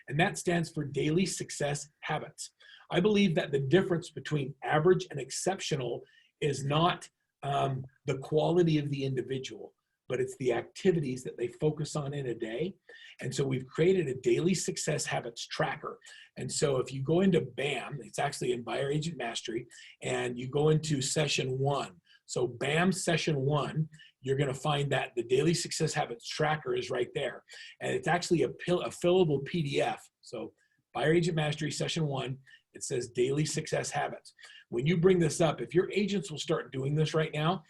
and that stands for Daily Success Habits. I believe that the difference between average and exceptional is not the quality of the individual, but it's the activities that they focus on in a day. And so we've created a daily success habits tracker. And so if you go into BAM, it's actually in Buyer Agent Mastery, and you go into session 1. So BAM session 1, you're going to find that the daily success habits tracker is right there. And it's actually a fillable PDF. So Buyer Agent Mastery session 1, it says daily success habits. When you bring this up, if your agents will start doing this right now,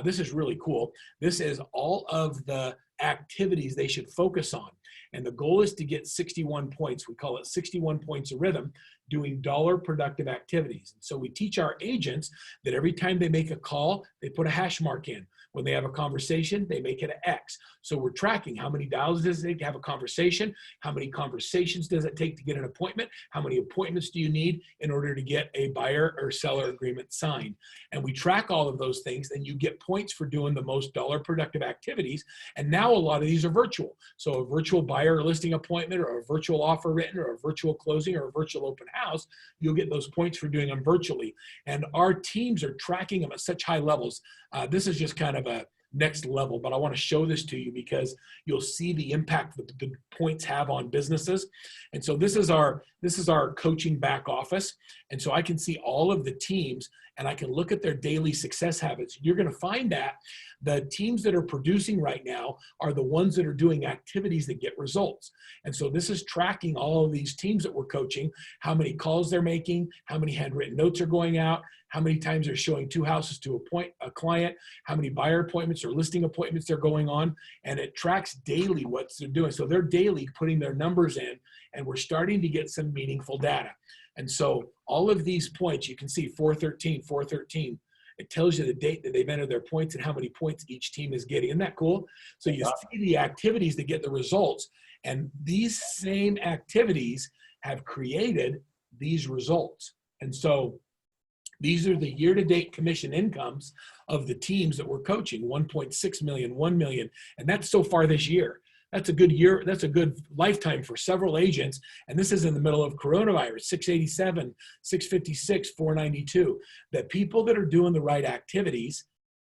this is really cool. This is all of the activities they should focus on. And the goal is to get 61 points. We call it 61 points of rhythm, doing dollar productive activities. And so we teach our agents that every time they make a call, they put a hash mark in. When they have a conversation, they make it an X. So we're tracking how many dials does it take to have a conversation? How many conversations does it take to get an appointment? How many appointments do you need in order to get a buyer or seller agreement signed? And we track all of those things, and you get points for doing the most dollar productive activities. And now a lot of these are virtual. So a virtual buyer listing appointment, or a virtual offer written, or a virtual closing, or a virtual open house, you'll get those points for doing them virtually. And our teams are tracking them at such high levels. This is just kind of a next level, but I want to show this to you because you'll see the impact that the points have on businesses. And so this is our coaching back office. And so I can see all of the teams, and I can look at their daily success habits. You're going to find that the teams that are producing right now are the ones that are doing activities that get results. And so this is tracking all of these teams that we're coaching, how many calls they're making, how many handwritten notes are going out, how many times they're showing 2 houses to a client, how many buyer appointments or listing appointments they're going on, and it tracks daily what they're doing. So they're daily putting their numbers in, and we're starting to get some meaningful data. And so all of these points, you can see 413, 413. It tells you the date that they've entered their points and how many points each team is getting. Isn't that cool? So you see the activities that get the results, and these same activities have created these results. And so these are the year-to-date commission incomes of the teams that we're coaching, 1.6 million, 1 million, and that's so far this year. That's a good year. That's a good lifetime for several agents. And this is in the middle of coronavirus, 687, 656, 492. That people that are doing the right activities,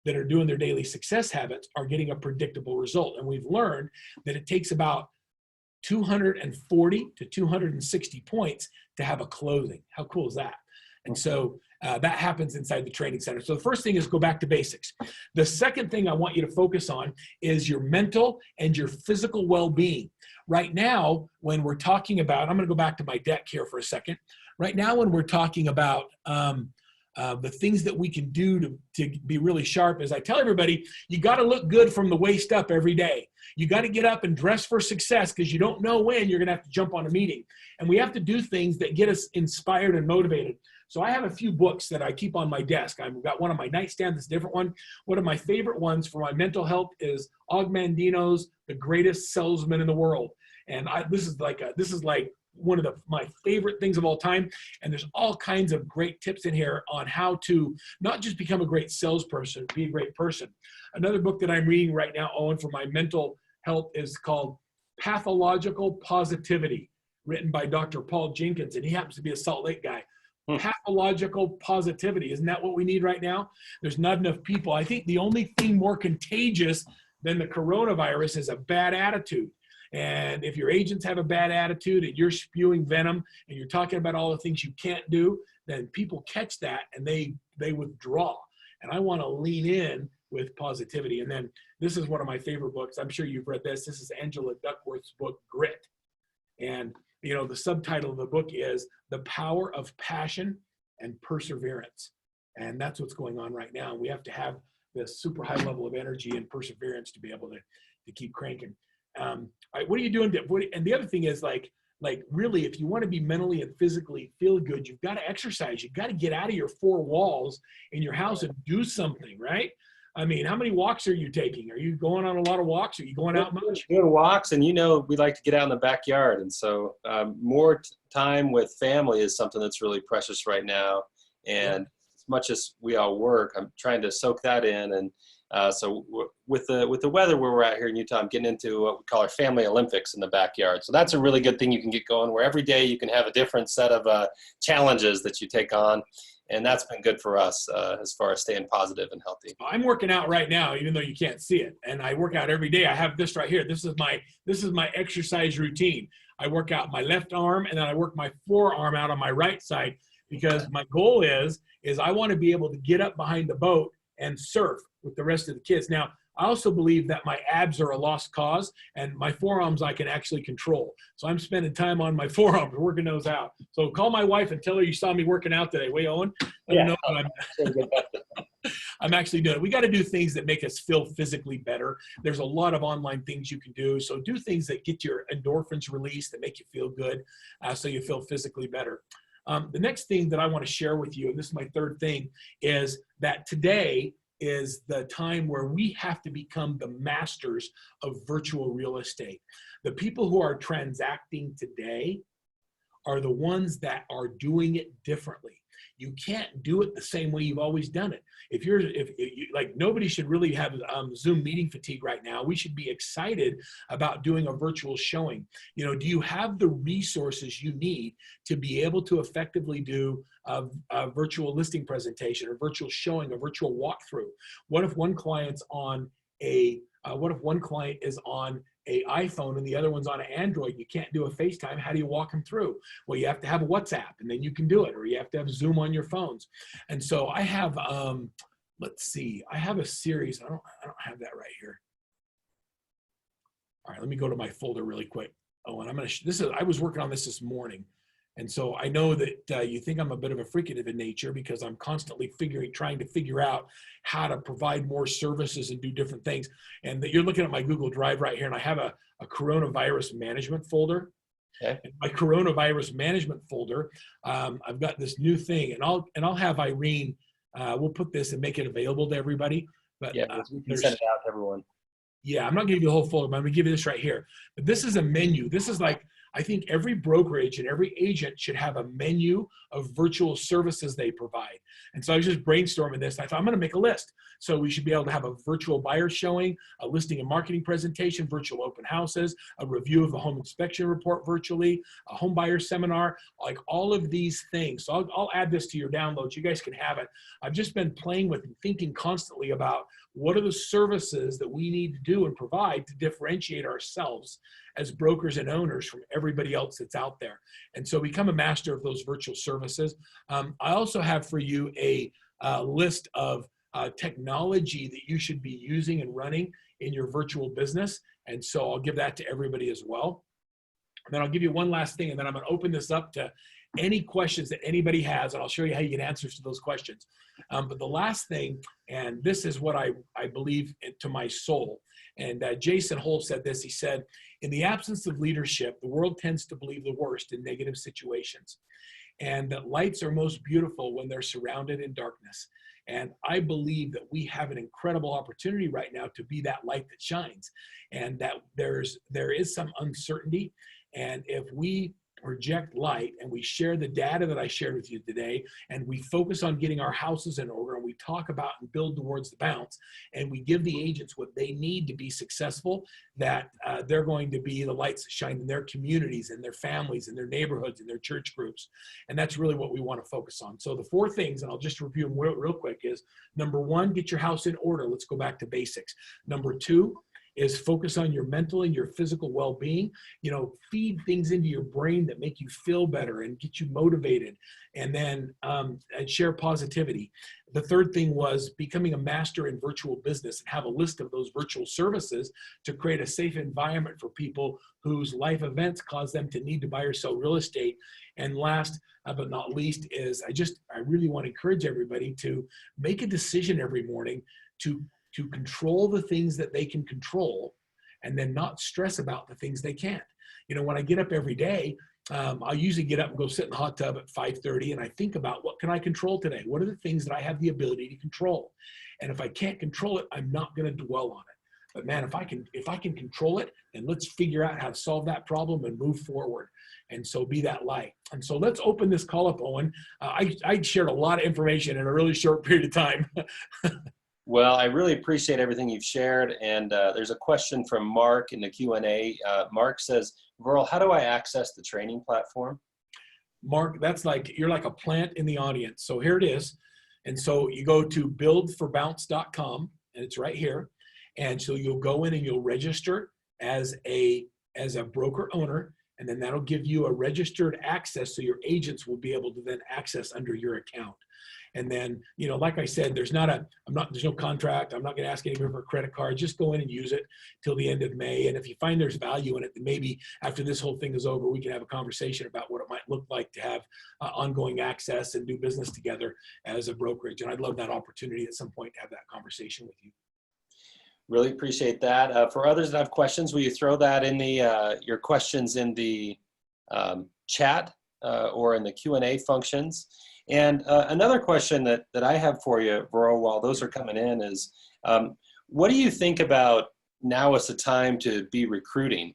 that are doing their daily success habits, are getting a predictable result. And we've learned that it takes about 240 to 260 points to have a closing. How cool is that? And so that happens inside the training center. So the first thing is go back to basics. The second thing I want you to focus on is your mental and your physical well-being. Right now, when we're talking about, I'm going to go back to my deck here for a second. Right now, when we're talking about the things that we can do to be really sharp is I tell everybody, you got to look good from the waist up every day. You got to get up and dress for success because you don't know when you're going to have to jump on a meeting. And we have to do things that get us inspired and motivated. So I have a few books that I keep on my desk. I've got one on my nightstand that's a different one. One of my favorite ones for my mental health is Og Mandino's The Greatest Salesman in the World. And this is like one of my favorite things of all time. And there's all kinds of great tips in here on how to not just become a great salesperson, be a great person. Another book that I'm reading right now, Owen, for my mental health is called Pathological Positivity, written by Dr. Paul Jenkins. And he happens to be a Salt Lake guy. Pathological positivity. Isn't that what we need right now? There's not enough people. I think the only thing more contagious than the coronavirus is a bad attitude. And if your agents have a bad attitude and you're spewing venom and you're talking about all the things you can't do, then people catch that and they withdraw. And I want to lean in with positivity. And then this is one of my favorite books. I'm sure you've read this. This is Angela Duckworth's book, Grit. And you know, the subtitle of the book is The Power of Passion and Perseverance. And that's what's going on right now. We have to have this super high level of energy and perseverance to be able to keep cranking. All right, what are you doing? And the other thing is like really, if you want to be mentally and physically feel good, you've got to exercise. You've got to get out of your four walls in your house and do something, right? I mean, how many walks are you taking? Are you going on a lot of walks? Are you going out much? Doing walks, and you know, we like to get out in the backyard. And so more time with family is something that's really precious right now. And as much as we all work, I'm trying to soak that in. And so with the weather where we're at here in Utah, I'm getting into what we call our family Olympics in the backyard. So that's a really good thing you can get going, where every day you can have a different set of challenges that you take on. And that's been good for us as far as staying positive and healthy. I'm working out right now, even though you can't see it. And I work out every day. I have this right here. This is my exercise routine. I work out my left arm and then I work my forearm out on my right side, because my goal is I want to be able to get up behind the boat and surf with the rest of the kids. Now, I also believe that my abs are a lost cause, and my forearms I can actually control. So I'm spending time on my forearms, working those out. So call my wife and tell her you saw me working out today. Wait, Owen, let her know that I'm actually doing it. We got to do things that make us feel physically better. There's a lot of online things you can do. So do things that get your endorphins released, that make you feel good, so you feel physically better. The next thing that I want to share with you, and this is my third thing, is that today is the time where we have to become the masters of virtual real estate. The people who are transacting today are the ones that are doing it differently. You can't do it the same way you've always done it. If you like, nobody should really have Zoom meeting fatigue right now. We should be excited about doing a virtual showing. You know, do you have the resources you need to be able to effectively do a virtual listing presentation, or virtual showing, a virtual walkthrough? What if one client's on one client is on an iPhone and the other one's on an Android? You can't do a FaceTime. How do you walk them through? Well, you have to have a WhatsApp, and then you can do it, or you have to have Zoom on your phones. And so I have, let's see, I have a series. I don't have that right here. All right, let me go to my folder really quick. Oh, and I was working on this morning. And so I know that you think I'm a bit of a freakative in nature, because I'm constantly trying to figure out how to provide more services and do different things. And that you're looking at my Google Drive right here, and I have a coronavirus management folder. Okay. In my coronavirus management folder, I've got this new thing, and I'll have Irene. We'll put this and make it available to everybody. But yeah, we can send it out to everyone. Yeah, I'm not going to give you the whole folder, but I'm going to give you this right here. But this is a menu. This is like, I think every brokerage and every agent should have a menu of virtual services they provide. And so I was just brainstorming this. I thought, I'm going to make a list. So we should be able to have a virtual buyer showing, a listing and marketing presentation, virtual open houses, a review of the home inspection report virtually, a home buyer seminar, like all of these things. So I'll add this to your downloads. You guys can have it. I've just been playing with and thinking constantly about what are the services that we need to do and provide to differentiate ourselves as brokers and owners from everybody else that's out there. And so become a master of those virtual services. I also have for you a list of technology that you should be using and running in your virtual business. And so I'll give that to everybody as well. And then I'll give you one last thing, and then I'm going to open this up to any questions that anybody has, and I'll show you how you get answers to those questions. But the last thing, and this is what I believe to my soul, and Jason Hole said this, he said, in the absence of leadership, the world tends to believe the worst in negative situations, and that lights are most beautiful when they're surrounded in darkness. And I believe that we have an incredible opportunity right now to be that light that shines, and that there is some uncertainty. And if we project light and we share the data that I shared with you today, and we focus on getting our houses in order, and we talk about and build towards the bounce, and we give the agents what they need to be successful, that they're going to be the lights that shine in their communities and their families and their neighborhoods and their church groups. And that's really what we want to focus on. So the 4 things, and I'll just review them real quick, is number 1, get your house in order. Let's go back to basics. Number 2, is focus on your mental and your physical well-being. Feed things into your brain that make you feel better and get you motivated, and then and share positivity. The 3rd thing was becoming a master in virtual business, and have a list of those virtual services to create a safe environment for people whose life events cause them to need to buy or sell real estate. And last but not least is I really want to encourage everybody to make a decision every morning to control the things that they can control, and then not stress about the things they can't. When I get up every day, I usually get up and go sit in the hot tub at 5:30, and I think about, what can I control today? What are the things that I have the ability to control? And if I can't control it, I'm not going to dwell on it. But man, if I can control it, then let's figure out how to solve that problem and move forward. And so be that light. And so let's open this call up, Owen. I shared a lot of information in a really short period of time. Well, I really appreciate everything you've shared. And there's a question from Mark in the Q&A. Mark says, Verl, how do I access the training platform? Mark, that's like, you're like a plant in the audience. So here it is. And so you go to buildforbounce.com, and it's right here. And so you'll go in and you'll register as a broker owner, and then that'll give you a registered access, so your agents will be able to then access under your account. And then, like I said, there's no contract. I'm not going to ask anybody for a credit card. Just go in and use it till the end of May. And if you find there's value in it, then maybe after this whole thing is over, we can have a conversation about what it might look like to have ongoing access and do business together as a brokerage. And I'd love that opportunity at some point to have that conversation with you. Really appreciate that. For others that have questions, will you throw that in your questions in the chat or in the Q&A functions? And another question that I have for you, Verl, while those are coming in is, what do you think about now is the time to be recruiting?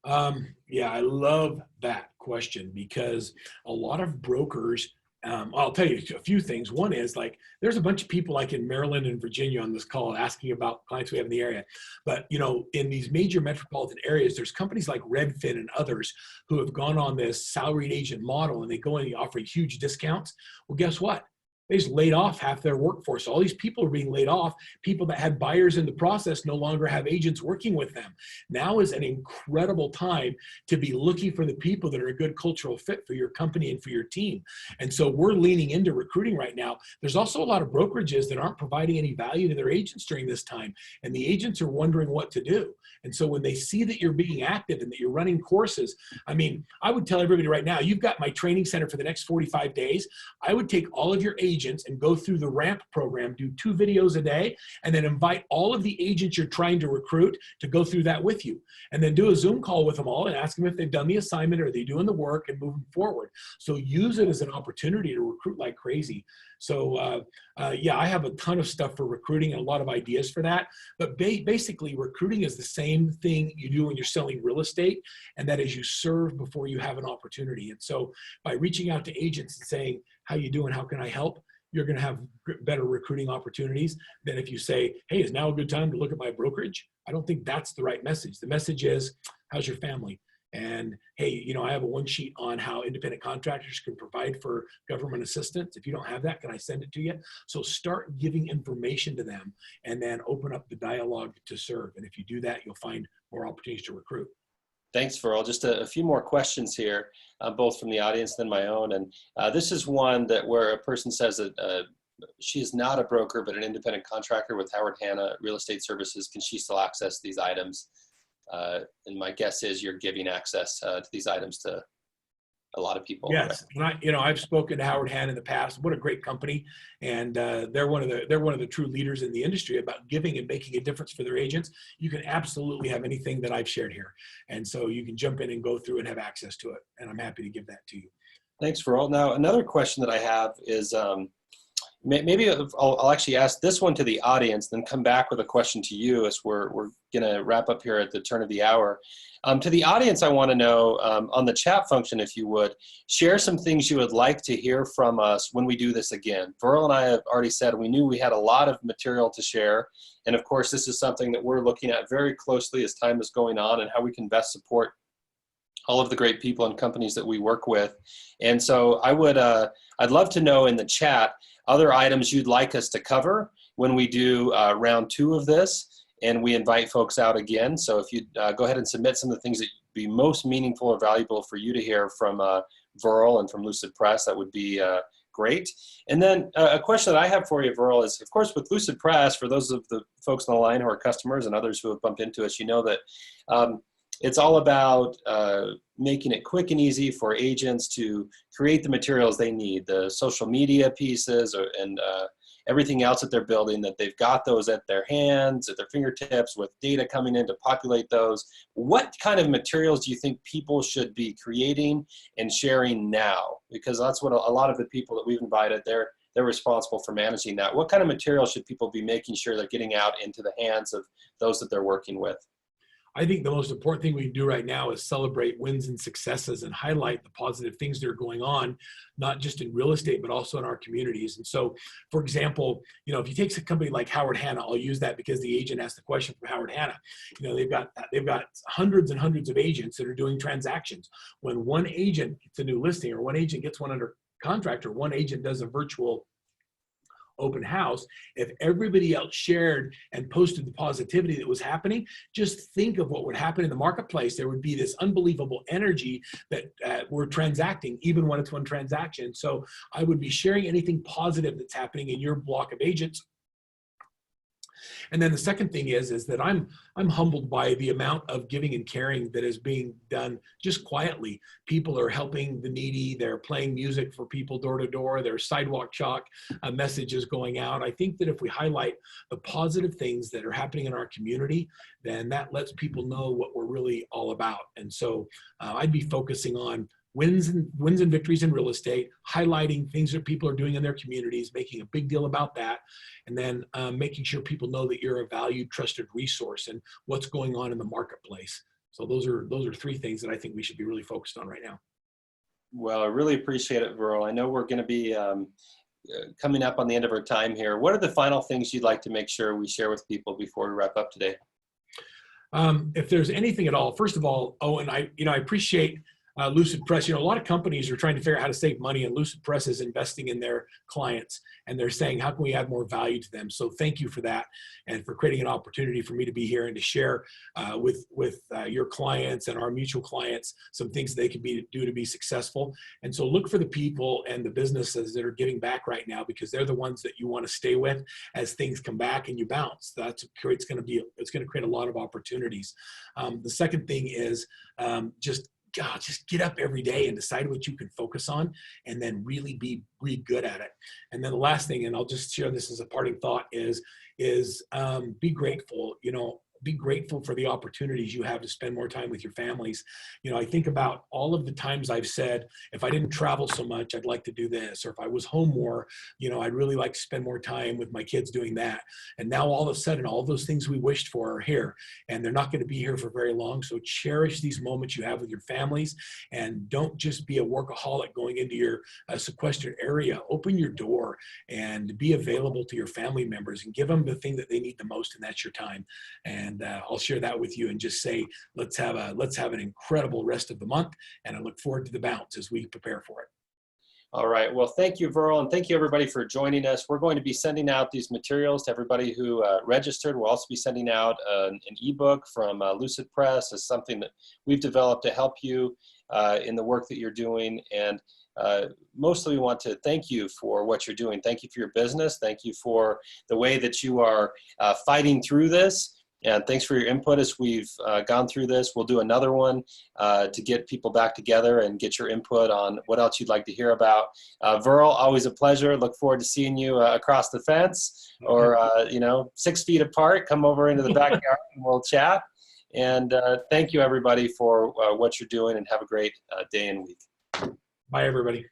Yeah, I love that question, because a lot of brokers, I'll tell you a few things. One is, like, there's a bunch of people like in Maryland and Virginia on this call asking about clients we have in the area. But, in these major metropolitan areas, there's companies like Redfin and others who have gone on this salaried agent model, and they go in and offer huge discounts. Well, guess what? They just laid off half their workforce. All these people are being laid off. People that had buyers in the process no longer have agents working with them. Now is an incredible time to be looking for the people that are a good cultural fit for your company and for your team. And so we're leaning into recruiting right now. There's also a lot of brokerages that aren't providing any value to their agents during this time, and the agents are wondering what to do. And so when they see that you're being active and that you're running courses, I would tell everybody right now, you've got my training center for the next 45 days. I would take all of your agents and go through the RAMP program, do 2 videos a day, and then invite all of the agents you're trying to recruit to go through that with you. And then do a Zoom call with them all and ask them if they've done the assignment, or are they doing the work, and moving forward. So use it as an opportunity to recruit like crazy. So yeah, I have a ton of stuff for recruiting and a lot of ideas for that. But basically, recruiting is the same thing you do when you're selling real estate, and that is you serve before you have an opportunity. And so by reaching out to agents and saying, how you doing, how can I help, you're going to have better recruiting opportunities than if you say, hey, is now a good time to look at my brokerage? I don't think that's the right message. The message is, how's your family? And hey, I have a 1-sheet on how independent contractors can provide for government assistance. If you don't have that, can I send it to you? So start giving information to them, and then open up the dialogue to serve. And if you do that, you'll find more opportunities to recruit. Thanks, Verl. Just a few more questions here, both from the audience and my own. And this is one where a person says that she is not a broker, but an independent contractor with Howard Hanna Real Estate Services. Can she still access these items? And my guess is you're giving access to these items to a lot of people. Yes, and I've spoken to Howard Hand in the past. What a great company, and they're one of the true leaders in the industry about giving and making a difference for their agents. You can absolutely have anything that I've shared here, and so you can jump in and go through and have access to it. And I'm happy to give that to you. Thanks, Verl. Now, another question that I have is maybe I'll actually ask this one to the audience, then come back with a question to you as we're going to wrap up here at the turn of the hour. To the audience, I want to know, on the chat function, if you would, share some things you would like to hear from us when we do this again. Verl and I have already said we knew we had a lot of material to share. And of course, this is something that we're looking at very closely as time is going on and how we can best support all of the great people and companies that we work with. And so I'd love to know in the chat other items you'd like us to cover when we do round 2 of this, and we invite folks out again. So if you go ahead and submit some of the things that would be most meaningful or valuable for you to hear from Verl and from Lucidpress, that would be great. And then a question that I have for you, Verl, is, of course, with Lucidpress, for those of the folks on the line who are customers and others who have bumped into us, you know that it's all about making it quick and easy for agents to create the materials they need, the social media pieces and everything else that they're building, that they've got those at their hands, at their fingertips, with data coming in to populate those. What kind of materials do you think people should be creating and sharing now? Because that's what a lot of the people that we've invited, they're responsible for managing that. What kind of material should people be making sure they're getting out into the hands of those that they're working with? I think the most important thing we can do right now is celebrate wins and successes and highlight the positive things that are going on, not just in real estate, but also in our communities. And so, for example, if you take a company like Howard Hanna, I'll use that because the agent asked the question from Howard Hanna. They've got hundreds and hundreds of agents that are doing transactions. When one agent gets a new listing, or one agent gets one under contract, or one agent does a virtual open house, if everybody else shared and posted the positivity that was happening, just think of what would happen in the marketplace. There would be this unbelievable energy that we're transacting, even when it's one transaction. So I would be sharing anything positive that's happening in your block of agents. And then the second thing is that I'm humbled by the amount of giving and caring that is being done just quietly. People are helping the needy. They're playing music for people door to door. There's sidewalk chalk messages going out. I think that if we highlight the positive things that are happening in our community, then that lets people know what we're really all about. And so I'd be focusing on wins and victories in real estate, highlighting things that people are doing in their communities, making a big deal about that, and then making sure people know that you're a valued, trusted resource and what's going on in the marketplace. So those are 3 things that I think we should be really focused on right now. Well, I really appreciate it, Verl. I know we're going to be coming up on the end of our time here. What are the final things you'd like to make sure we share with people before we wrap up today? If there's anything at all, first of all, Owen, I appreciate Lucidpress. A lot of companies are trying to figure out how to save money, and Lucidpress is investing in their clients, and they're saying, how can we add more value to them? So thank you for that, and for creating an opportunity for me to be here and to share with your clients and our mutual clients some things they can do to be successful. And so look for the people and the businesses that are giving back right now, because they're the ones that you want to stay with as things come back and you bounce. It's going to create a lot of opportunities. The second thing is just get up every day and decide what you can focus on, and then really be good at it. And then the last thing, and I'll just share this as a parting thought, is be grateful. Be grateful for the opportunities you have to spend more time with your families. I think about all of the times I've said, if I didn't travel so much, I'd like to do this. Or if I was home more, I'd really like to spend more time with my kids doing that. And now all of a sudden, all those things we wished for are here, and they're not going to be here for very long. So cherish these moments you have with your families, and don't just be a workaholic going into your sequestered area. Open your door and be available to your family members and give them the thing that they need the most, and that's your time. And I'll share that with you and just say, let's have an incredible rest of the month, and I look forward to the bounce as we prepare for it. All right. Well, thank you, Verl, and thank you, everybody, for joining us. We're going to be sending out these materials to everybody who registered. We'll also be sending out an ebook from Lucidpress as something that we've developed to help you in the work that you're doing. And mostly we want to thank you for what you're doing. Thank you for your business. Thank you for the way that you are fighting through this. And thanks for your input as we've gone through this. We'll do another one to get people back together and get your input on what else you'd like to hear about. Verl, always a pleasure. Look forward to seeing you across the fence or, 6 feet apart. Come over into the backyard and we'll chat. And thank you, everybody, for what you're doing, and have a great day and week. Bye, everybody.